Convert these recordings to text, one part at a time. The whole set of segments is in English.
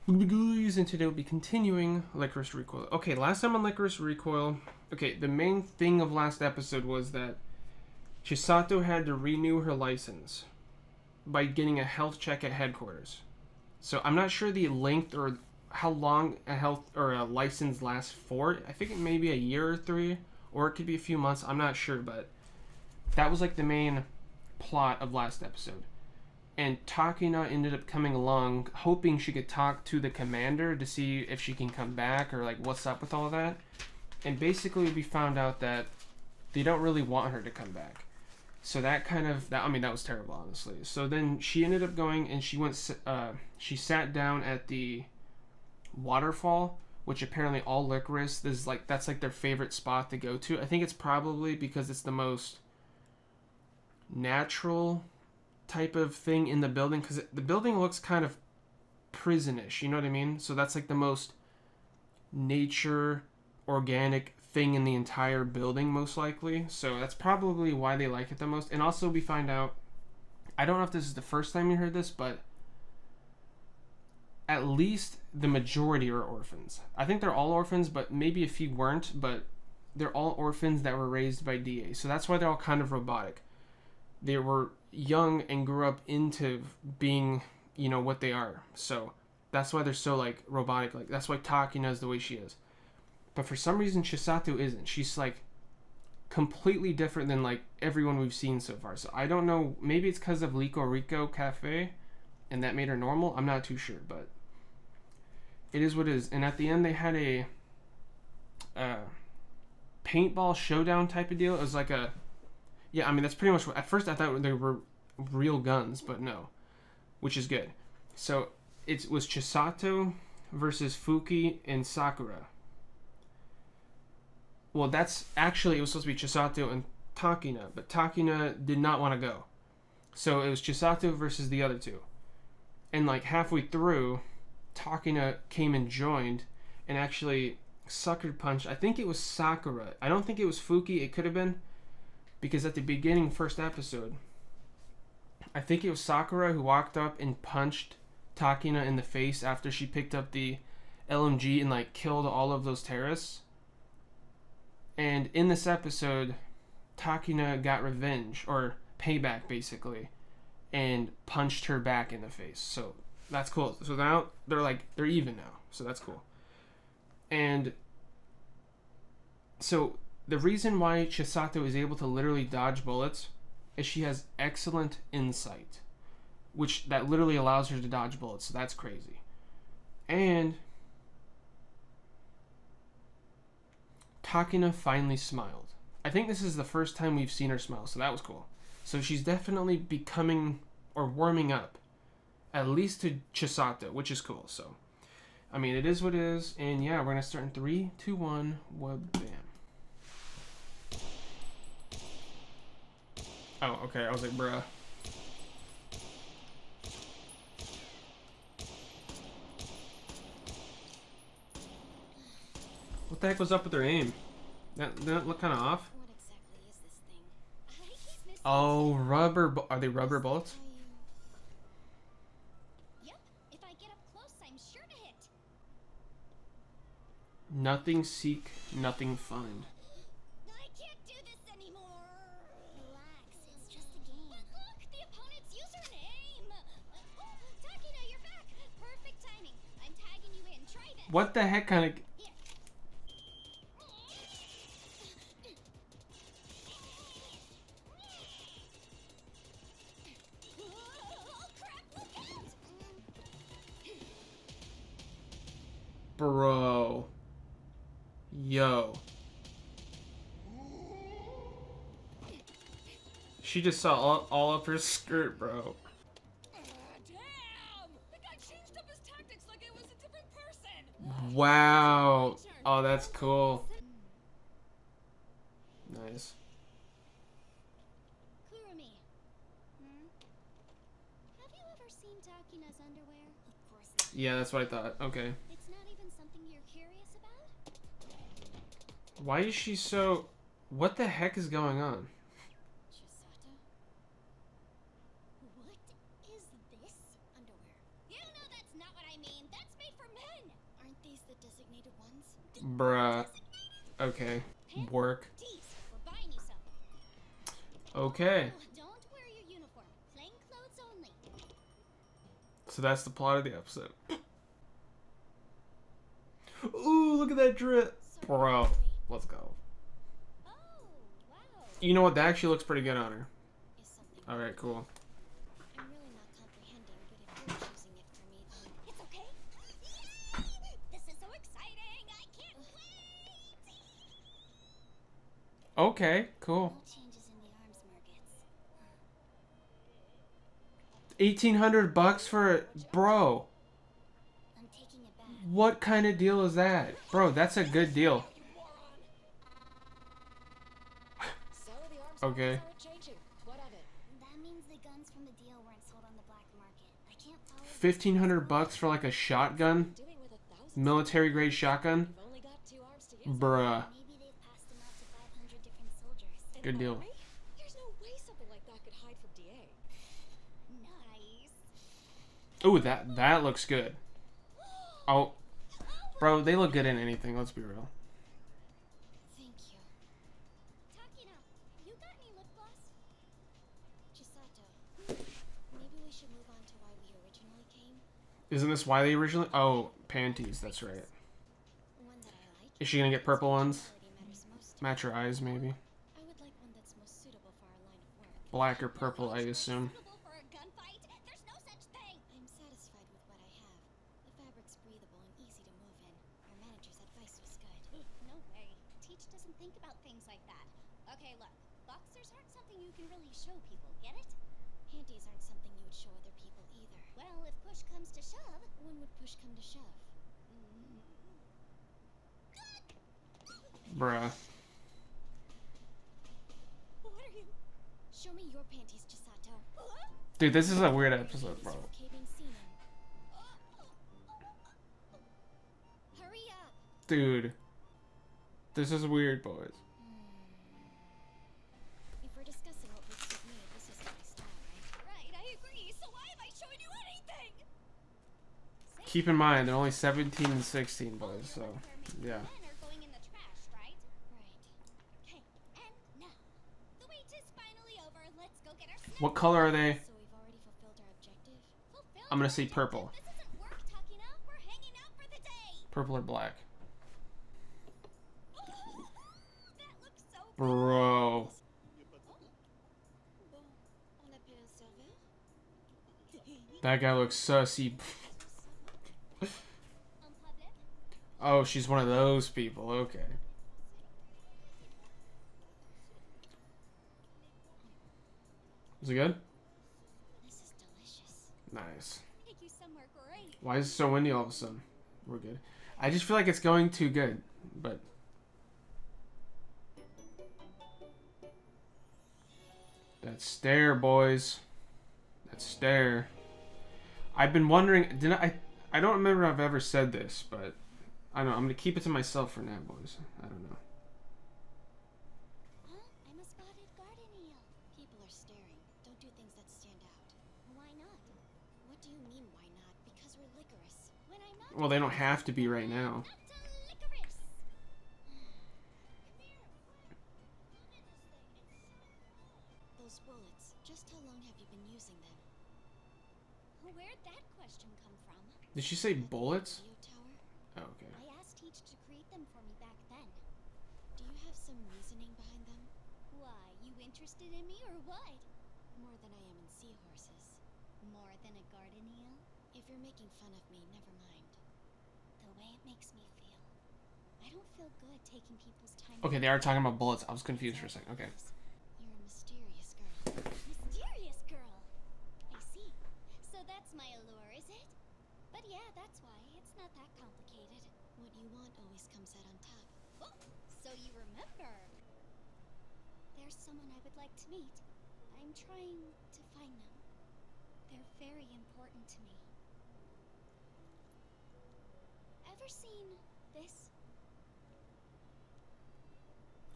Guys, and today we'll be continuing Lycoris Recoil. Okay, last time on Lycoris Recoil, okay, the main thing of last episode was that Chisato had to renew her license by getting a health check at headquarters. So I'm not sure the length or how long a health or a license lasts for. I think it may be a year or three, or it could be a few months. I'm not sure, but that was like the main plot of last episode. And Takina ended up coming along, hoping she could talk to the commander to see if she can come back or like what's up with all that. And basically, we found out that they don't really want her to come back. So that kind of that was terrible, honestly. So then she ended up going and she sat down at the waterfall, which apparently all Lycoris that's like their favorite spot to go to. I think it's probably because it's the most natural type of thing in the building, because the building looks kind of prisonish, you know what I mean? So that's like the most nature organic thing in the entire building, most likely. So that's probably why they like it the most. And also we find out, I don't know if this is the first time you heard this, but at least the majority are orphans. I think they're all orphans, but maybe a few weren't, but they're all orphans that were raised by DA. So that's why they're all kind of robotic. They were young and grew up into being, you know, what they are. So that's why they're so like robotic. Like that's why Takina is the way she is. But for some reason Chisato isn't. She's like completely different than like everyone we've seen so far. So I don't know, maybe it's because of Lycoris Cafe and that made her normal. I'm not too sure, but it is what it is. And at the end they had a paintball showdown type of deal. It was like a yeah, I mean, that's pretty much what... At first, I thought they were real guns, but no. Which is good. So, it was Chisato versus Fuki and Sakura. Well, that's... Actually, it was supposed to be Chisato and Takina, but Takina did not want to go. So, it was Chisato versus the other two. And, like, halfway through, Takina came and joined and actually sucker punched... I think it was Sakura. I don't think it was Fuki. It could have been... Because at the beginning, first episode, I think it was Sakura who walked up and punched Takina in the face after she picked up the LMG and like killed all of those terrorists. And in this episode, Takina got revenge or payback basically, and punched her back in the face. So that's cool. So now they're even now. So that's cool. And so the reason why Chisato is able to literally dodge bullets is she has excellent insight, which that literally allows her to dodge bullets. So that's crazy. And Takina finally smiled. I think this is the first time we've seen her smile, so that was cool. So she's definitely becoming or warming up, at least to Chisato, which is cool. So, I mean, it is what it is. And yeah, we're going to start in 3, 2, 1, web bam. Oh, okay. I was like, bruh. What the heck was up with their aim? That look kind of off. What exactly is this thing? Oh, rubber. Are they rubber bullets? Yep. If I get up close, I'm sure to hit. Nothing seek, nothing find. I can't do this anymore. Relax, it's just a game. But look, the opponent's username. Takina, you're back. Perfect timing. I'm tagging you in. Try this. What the heck kind of... Oh, crap, look out! Bro. Yo. She just saw all up her skirt, bro. Damn! The guy changed up his tactics like it was a different person. Wow. Oh, that's cool. Nice. Kurumi. Have you ever seen Takina's underwear? Of course not. Yeah, that's what I thought. Okay. It's not even something you're curious about? Why is she so... What the heck is going on? Chisato? What is this? Underwear. You know that's not what I mean. That's made for the designated ones? Bruh. Okay. Work. Tease, we're buying you some. Okay. Oh, don't wear your uniform. Plain clothes only. So that's the plot of the episode. Ooh, look at that drip. Bro. Let's go. Oh, wow. You know what? That actually looks pretty good on her. Is something Alright, cool. I'm really not comprehending, but if you're choosing it for me, then it's okay. Yay! This is so exciting! I can't wait! Okay, cool. No changes in the arms markets. 1,800 bucks for it? Bro. I'm taking it back. What kind of deal is that? Bro, that's a good deal. So the arms Okay. markets aren't changing. What of it? That means the guns from the deal weren't sold on the black market. I can't follow 1,500 bucks for like a shotgun? Doing with 1,000? Military grade shotgun? You've only got 2 arms to use. Bruh. Maybe they've passed them out to 500 different soldiers. An Good deal. army? There's no way something like that could hide from DA. Nice. Ooh, that looks good. Oh, bro, they look good in anything, let's be real. Thank you. Takina, you got any lip gloss? Chisato, maybe we should move on to why we originally came. Isn't this why they originally... Oh, panties, that's right. One that I like. Is she gonna get purple ones? Quality matters most. Match her eyes, maybe. I would like one that's most suitable for our line of work. Black or purple, I assume. Suitable for a gunfight? There's no such thing. I'm satisfied with what I have. The fabric's breathable and easy to move in. Our manager's advice was good. No way. Teach doesn't think about things like that. Okay, look. Boxers aren't something you can really show people, get it? Panties aren't something you would show other people either. Well, if push comes to shove, when would push come to shove? Bruh. What are you? Show me your panties, Chisato. Dude, this is a weird episode, bro. Caving semen. Hurry up! Dude. This is weird, boys. If we're discussing what would suit me, this isn't my style, right? Right, I agree. So why am I showing you anything? Keep in mind, they're only 17 and 16, boys, so, yeah. Men are going in the trash, right? Right. Okay, and now. The wait is finally over. Let's go get our snack. What color are they? So we've already fulfilled our objective? Fulfilled I'm gonna our say objective? purple. This isn't work, Takina. We're hanging out for the day. Purple or black? That looks so Bro. Bon, on appelle un serveur? That guy looks sussy. Un problème? Oh, she's one of those people. Okay. Is it good? This is delicious. Nice. Take you somewhere great. Why is it so windy all of a sudden? We're good. I just feel like it's going too good, but... That stare, boys. That stare. I've been wondering... I don't remember if I've ever said this, but... I don't know. I'm going to keep it to myself for now, boys. I don't know. Huh? I'm a spotted garden eel. People are staring. Don't do things that stand out. Why not? What do you mean, why not? Because we're Lycoris. When I'm not... Well, they don't have to be right now. Not to Lycoris! Come here! Those bullets. Just how long have you been using them? Where'd that question come from? Did she say bullets? Radio tower? Oh, okay. I asked Teach to create them for me back then. Do you have some reasoning behind them? Why, you interested in me or what? More than I am in seahorses. More than a garden eel? If you're making fun of me, never mind. The way it makes me feel. I don't feel good taking people's time. Okay, they are talking about bullets. I was confused for a second. Okay. You're a mysterious girl. Mysterious girl! I see. So that's my allure, is it? But yeah, that's why. It's not that complicated. What you want always comes out on top. Oh, so you remember. There's someone I would like to meet. I'm trying to find them. They're very important to me. Ever seen this?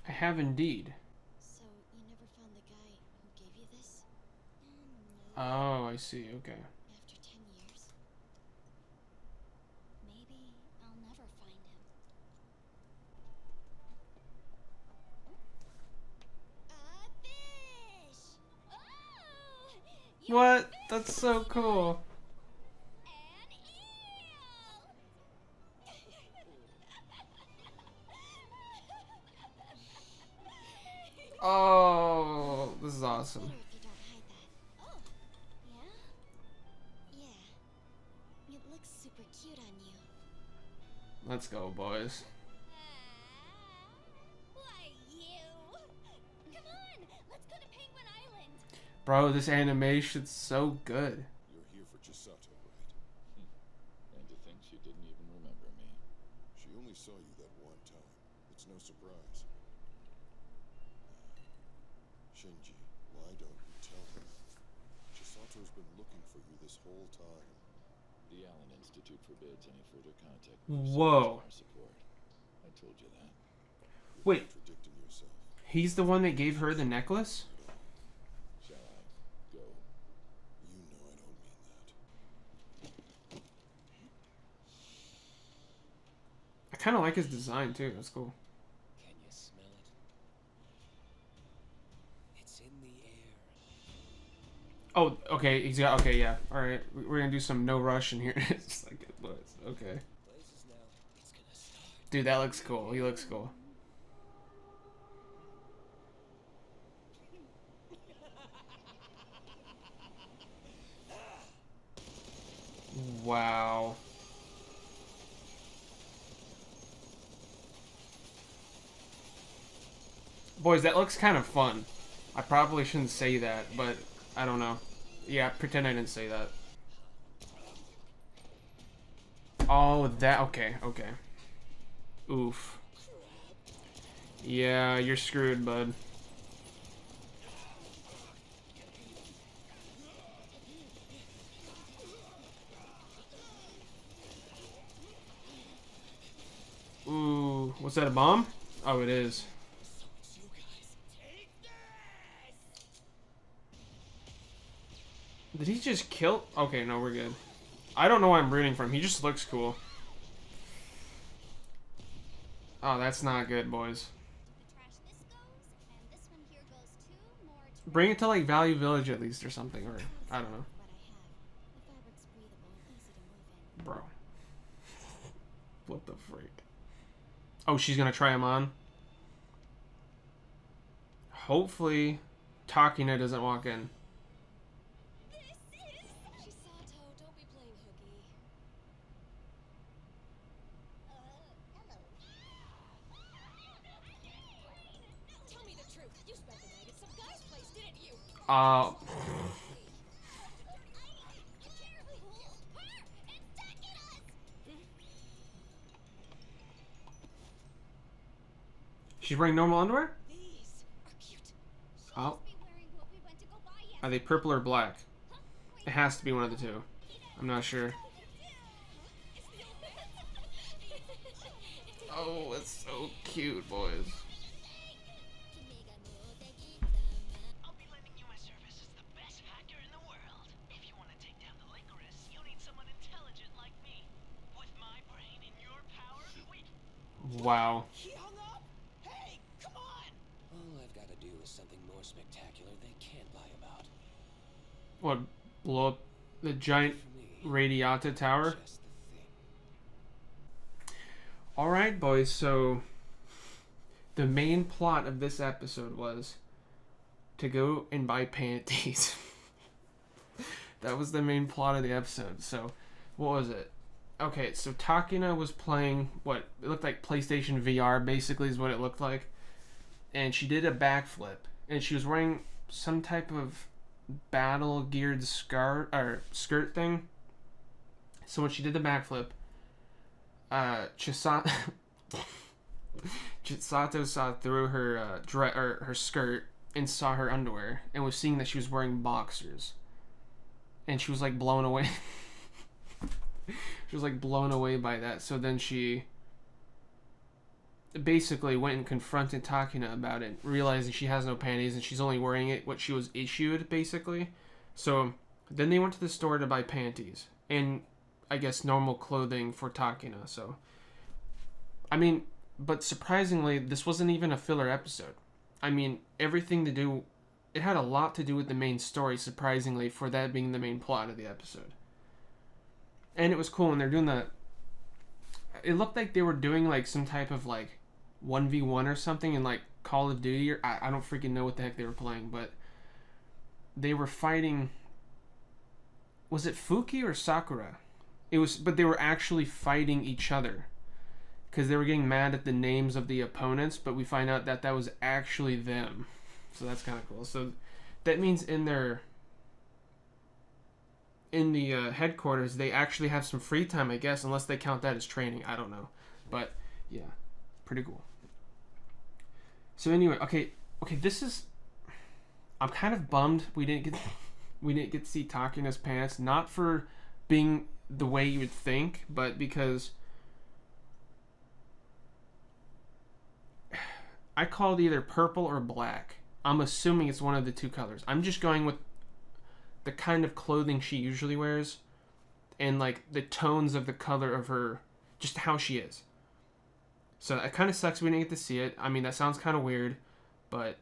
I have indeed. So you never found the guy who gave you this? No. Oh, I see. Okay. After 10 years? Maybe I'll never find What? That's so cool. An eel. Oh, this is awesome. Better if you don't hide that. Oh, yeah? Yeah. It looks super cute on you. Let's go, boys. Why you? Come on, let's go to Penguin Island. Bro, this animation's so good. You're here for Chisato, right? And to think she didn't even remember me. She only saw you that one time. It's no surprise. Shinji, why don't you tell her? Chisato's been looking for you this whole time. The Allen Institute forbids any further contact with Whoa. our support. I told you that. Wait, Contradicting yourself. he's the one that gave her the necklace? Shall I go? You know I don't mean that. I kind of like his design too. That's cool. Can you smell it? It's in the air. Oh, okay. He's got. Okay, yeah. All right. We're gonna do some no rush in here. It's just like it was. Okay. Places now. It's gonna start. Dude, that looks cool. He looks cool. Wow. Boys, that looks kind of fun. I probably shouldn't say that, but I don't know. Yeah, pretend I didn't say that. Oh, that. Okay, okay. Oof. Yeah, you're screwed, bud. Ooh, what's that, a bomb? Oh, it is. You guys, take this! Did he just kill? Okay, no, we're good. I don't know why I'm rooting for him. He just looks cool. Oh, that's not good, boys. The trash this goes, and this one here goes too. More trash. Bring it to, like, Value Village at least or something, or I don't know. What I have. The fabric's breathable, easy to move in. Bro. What the freak? Oh, she's gonna try him on? Hopefully, Takina doesn't walk in. Chisato, don't be playing hooky. Tell me the truth. You spent the night at some guy's place, didn't you? She's wearing normal underwear? These are cute. Oh. Be wearing what we went to go buy Are they purple or black? It has to be one of the two. I'm not sure. Oh, it's so cute, boys. I'll be lending you my service as the best hacker in the world. If you want to take down the Lycoris, you'll need someone intelligent like me. With my brain and your power, we... Wow. He hung up? Hey, come on! All I've got to do is something more spectacular they can't lie about. What? Blow up the giant For me, Radiata tower? just the thing. Alright, boys, so the main plot of this episode was to go and buy panties. That was the main plot of the episode. So, what was it? Okay, so Takina was playing what it looked like PlayStation VR, basically, is what it looked like. And she did a backflip. And she was wearing some type of battle geared skirt thing. So when she did the backflip, Chisato saw through her her skirt and saw her underwear and was seeing that she was wearing boxers, and she was like blown away. She was like blown away by that. So then she basically went and confronted Takina about it, realizing she has no panties and she's only wearing it what she was issued, basically. So then they went to the store to buy panties and I guess normal clothing for Takina. So I mean, but surprisingly, this wasn't even a filler episode. I mean, everything it had a lot to do with the main story, surprisingly, for that being the main plot of the episode. And it was cool, and they're doing the... It looked like they were doing, like, some type of, like, 1v1 or something in, like, Call of Duty, or I don't freaking know what the heck they were playing, but they were fighting... Was it Fuki or Sakura? It was, but they were actually fighting each other. Because they were getting mad at the names of the opponents, but we find out that that was actually them. So that's kind of cool. So that means in the headquarters, they actually have some free time, I guess, unless they count that as training. I don't know. But, yeah, pretty cool. So anyway, okay, this is... I'm kind of bummed we didn't get to see Takina's pants. Not for being the way you would think, but because... I call it either purple or black. I'm assuming it's one of the two colors. I'm just going with the kind of clothing she usually wears and like the tones of the color of her, just how she is. So it kind of sucks we didn't get to see it. I mean, that sounds kind of weird, but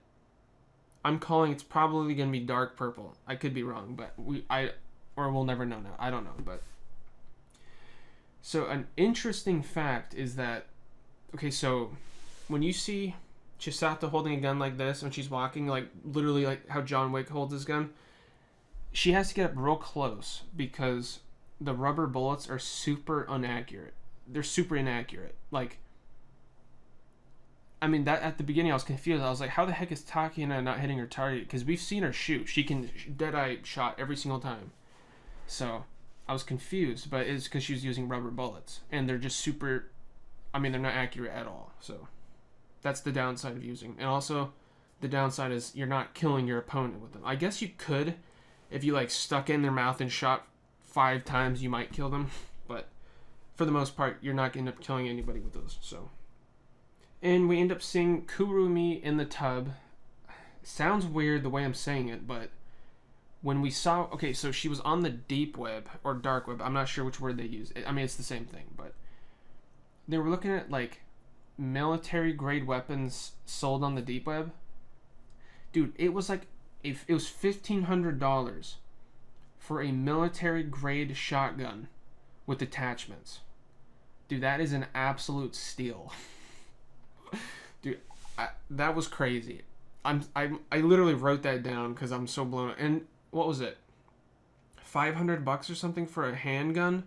I'm calling it's probably going to be dark purple. I could be wrong, but we'll never know now. I don't know, but so an interesting fact is that, okay, so when you see Chisato holding a gun like this when she's walking, like literally like how John Wick holds his gun, she has to get up real close because the rubber bullets are super inaccurate. They're super inaccurate. Like, I mean, that at the beginning I was confused. I was like, how the heck is Takina not hitting her target? Because we've seen her shoot. She can dead-eye shot every single time. So I was confused, but it's because she was using rubber bullets. And they're just super... I mean, they're not accurate at all. So that's the downside of using. And also, the downside is you're not killing your opponent with them. I guess you could. If you, like, stuck in their mouth and shot 5 times, you might kill them. But for the most part, you're not going to end up killing anybody with those. So... And we end up seeing Kurumi in the tub. Sounds weird the way I'm saying it, but when we saw... Okay, so she was on the deep web, or dark web. I'm not sure which word they use. I mean, it's the same thing, but... They were looking at, like, military-grade weapons sold on the deep web. Dude, it was like... It was $1,500 for a military-grade shotgun with attachments. Dude, that is an absolute steal. Dude, that was crazy. I literally wrote that down because I'm so blown up. And what was it? $500 or something for a handgun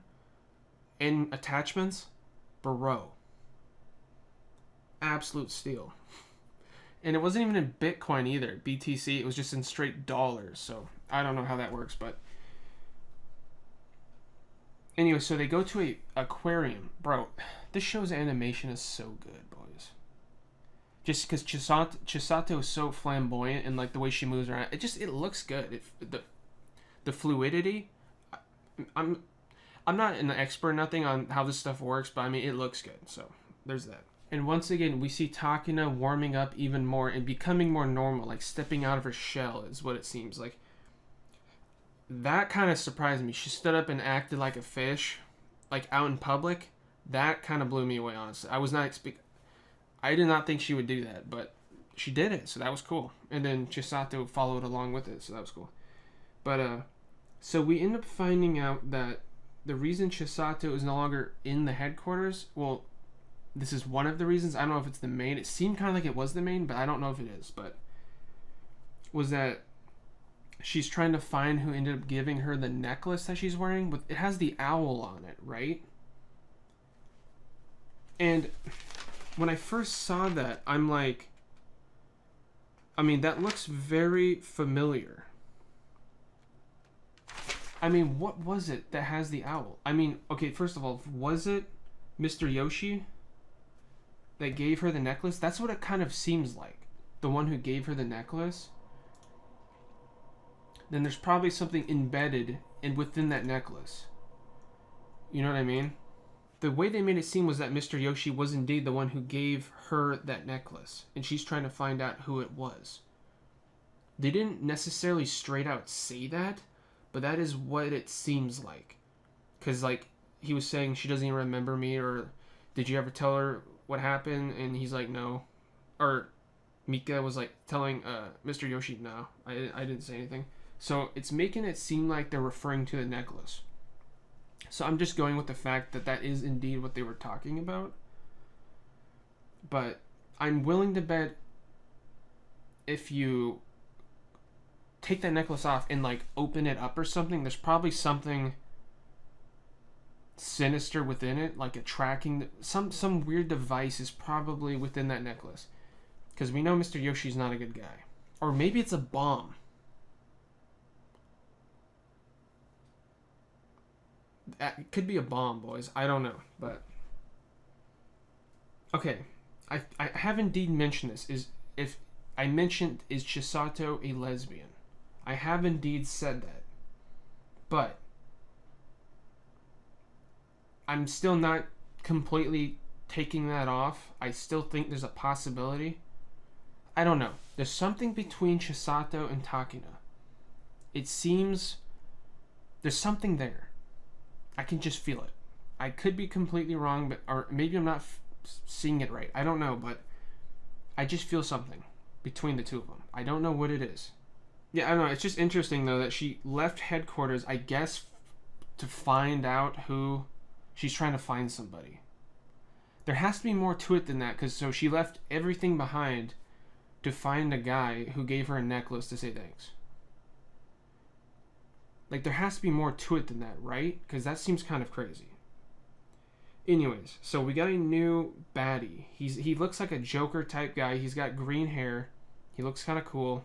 and attachments? Bro. Absolute steal. And it wasn't even in Bitcoin either, BTC. It was just in straight dollars. So I don't know how that works, but anyway, so they go to a aquarium. Bro, this show's animation is so good, boys. Just because Chisato is so flamboyant and like the way she moves around, it looks good. The fluidity. I'm not an expert or nothing on how this stuff works, but I mean it looks good. So there's that. And once again, we see Takina warming up even more and becoming more normal, like stepping out of her shell is what it seems like. That kind of surprised me. She stood up and acted like a fish, like out in public. That kind of blew me away, honestly. I did not think she would do that, but she did it, so that was cool. And then Chisato followed along with it, so that was cool. But, so we end up finding out that the reason Chisato is no longer in the headquarters, well, this is one of the reasons. I don't know if it's the main. It seemed kind of like it was the main, but I don't know if it is. But was that she's trying to find who ended up giving her the necklace that she's wearing. But it has the owl on it, right? And when I first saw that, I'm like, I mean, that looks very familiar. I mean, what was it that has the owl? I mean, okay, first of all, was it Mr. Yoshi that gave her the necklace? That's what it kind of seems like. The one who gave her the necklace. Then there's probably something embedded within that necklace. You know what I mean? The way they made it seem was that Mr. Yoshi was indeed the one who gave her that necklace. And she's trying to find out who it was. They didn't necessarily straight out say that, but that is what it seems like. Because, like, he was saying she doesn't even remember me, or did you ever tell her what happened? And he's like, no. Or Mika was like telling Mr. Yoshi, no, I didn't say anything. So it's making it seem like they're referring to the necklace. So I'm just going with the fact that that is indeed what they were talking about. But I'm willing to bet if you take that necklace off and like open it up or something, there's probably something sinister within it, like a tracking, some weird device is probably within that necklace, because we know Mr. Yoshi's not a good guy. Or maybe it's a bomb. It could be a bomb, boys. I don't know, but okay, I have indeed mentioned this. Is Chisato a lesbian? I have indeed said that, but I'm still not completely taking that off. I still think there's a possibility. I don't know. There's something between Chisato and Takina. It seems there's something there. I can just feel it. I could be completely wrong, but or maybe I'm not seeing it right. I don't know, but I just feel something between the two of them. I don't know what it is. Yeah, I don't know. It's just interesting, though, that she left headquarters, I guess, to find out who... She's trying to find somebody. There has to be more to it than that, because so she left everything behind to find a guy who gave her a necklace to say thanks. Like, there has to be more to it than that, right? Because that seems kind of crazy. Anyways, so we got a new baddie. He looks like a Joker type guy. He's got green hair. He looks kind of cool.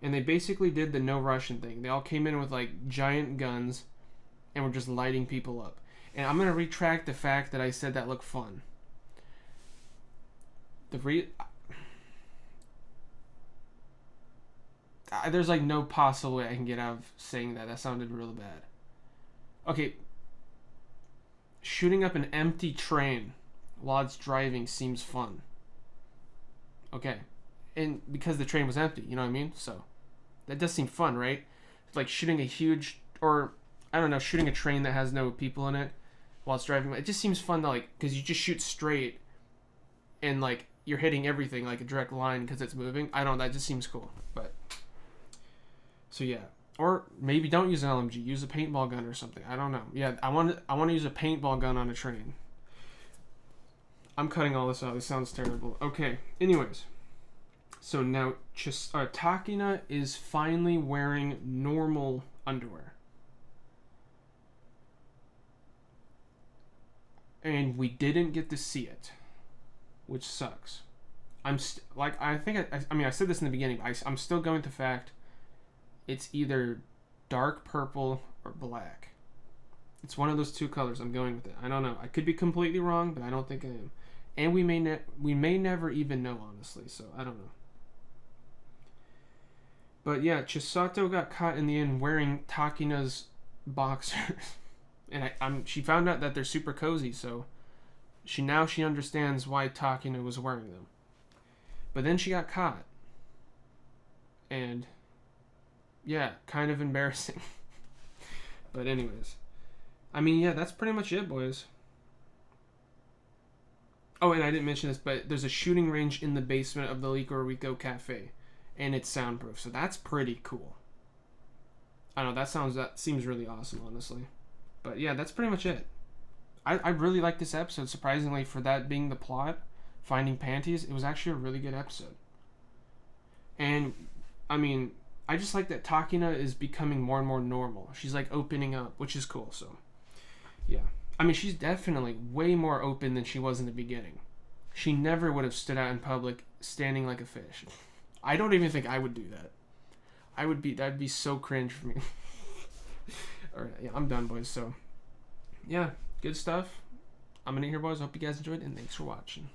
And they basically did the no Russian thing. They all came in with like giant guns and were just lighting people up. And I'm going to retract the fact that I said that looked fun. There's like no possible way I can get out of saying that. That sounded really bad. Okay. Shooting up an empty train while it's driving seems fun. Okay. And because the train was empty, you know what I mean? So, that does seem fun, right? It's like shooting a huge, or, I don't know, shooting a train that has no people in it while it's driving. It just seems fun to, like, because you just shoot straight and, like, you're hitting everything like a direct line because it's moving. I don't know, that just seems cool. But, so yeah. Or maybe don't use an LMG. Use a paintball gun or something. I don't know. Yeah, I want to use a paintball gun on a train. I'm cutting all this out. This sounds terrible. Okay. Anyways. So now Takina is finally wearing normal underwear. And we didn't get to see it, which sucks. I said this in the beginning, but I'm still going with the fact it's either dark purple or black. It's one of those two colors. I'm going with it. I don't know. I could be completely wrong, but I don't think I am. And we may never even know, honestly. So I don't know. But yeah, Chisato got caught in the end wearing Takina's boxers, and she found out that they're super cozy. So she understands why Takina was wearing them. But then she got caught, and yeah, kind of embarrassing. But anyways, I mean, yeah, that's pretty much it, boys. Oh, and I didn't mention this, but there's a shooting range in the basement of the Lycoris Recoil Cafe, and it's soundproof, so that's pretty cool. I don't know, that seems really awesome, honestly. But yeah, that's pretty much it. I really like this episode, surprisingly, for that being the plot, finding panties. It was actually a really good episode. And, I mean, I just like that Takina is becoming more and more normal. She's like opening up, which is cool, so yeah. I mean, she's definitely way more open than she was in the beginning. She never would have stood out in public standing like a fish. I don't even think I would do that. That'd be so cringe for me. Alright, yeah, I'm done, boys. So, yeah, good stuff. I'm gonna here, boys. Hope you guys enjoyed, and thanks for watching.